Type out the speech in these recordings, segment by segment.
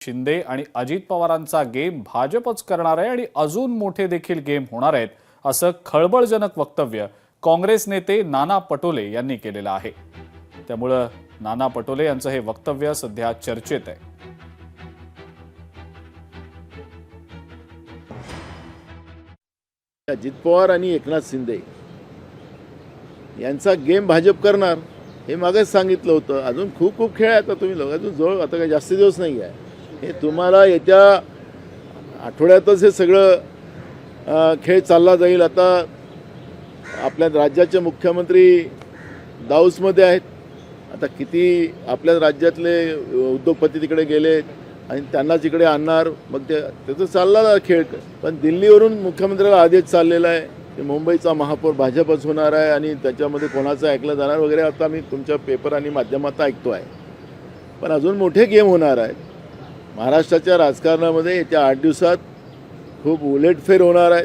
शिंदे आणि अजित पवारांचा गेम भाजपच करणार आहे आणि अजून मोठे देखील गेम होणार आहेत, असं खळबळजनक वक्तव्य काँग्रेस नेते नाना पटोले यांनी केलेलं आहे। त्यामुळे नाना पटोले यांचं हे वक्तव्य सध्या चर्चेत आहे। अजित पवार आणि एकनाथ शिंदे यांचा गेम भाजप करणार हे मागेच सांगितलं होतं। अजून खूप खूप खेळ आहे, आता तुम्ही लोक अजून जवळ आता काही जास्त दिवस नाही आहे। हे तुम्हाला येत्या आठवड्यातच हे सगळं खेळ चालला जाईल। आता आपल्या राज्याचे मुख्यमंत्री दाऊसमध्ये आहेत। आता किती आपल्या राज्यातले उद्योगपती तिकडे गेले आणि त्यांनाच इकडे आणणार, मग त्याचं चालला खेळ। पण दिल्लीवरून मुख्यमंत्र्याला आदेश चाललेला आहे की मुंबईचा महापौर भाजपच होणार आहे आणि त्याच्यामध्ये कोणाचं ऐकलं जाणार वगैरे। आता मी तुमच्या पेपर आणि माध्यमात ऐकतो आहे, पण अजून मोठे गेम होणार आहेत महाराष्ट्राच्या राजकारणामध्ये। येत्या 8 दिवसात खूप उलटफेर होणार आहे।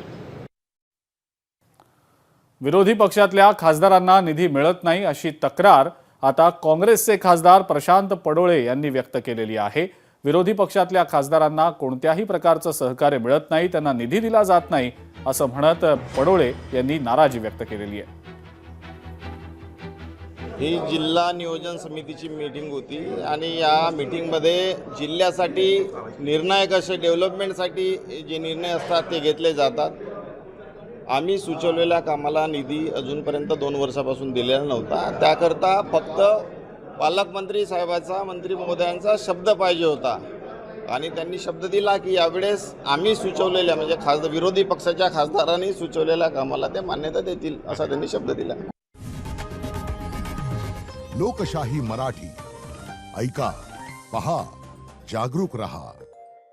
विरोधी पक्षातल्या खासदारांना निधी मिळत नाही अशी तक्रार आता काँग्रेसचे खासदार प्रशांत पडोळे यांनी व्यक्त केलेली आहे। विरोधी पक्षातल्या खासदारांना कोणत्याही प्रकारचं सहकार्य मिळत नाही, त्यांना निधी दिला जात नाही असं म्हणत पडोळे यांनी नाराजी व्यक्त केलेली आहे। ही जिल्हा नियोजन समितीची मीटिंग होती आणि या मीटिंगमध्ये जिल्ह्यासाठी निर्णायक असे डेव्हलपमेंटसाठी जे निर्णय असतात ते घेतले जातात। आम्ही सुचवलेल्या कामाला निधी अजूनपर्यंत 2 वर्षापासून दिलेला नव्हता। त्याकरता फक्त पालकमंत्री साहेबांचा, मंत्री महोदयांचा शब्द पाहिजे होता आणि त्यांनी शब्द दिला की यावेळेस आम्ही सुचवलेल्या म्हणजे विरोधी पक्षाच्या खासदारांनी सुचवलेल्या कामाला ते मान्यता देतील असा त्यांनी शब्द दिला। लोकशाही मराठी ऐका, पहा, जागरूक रहा।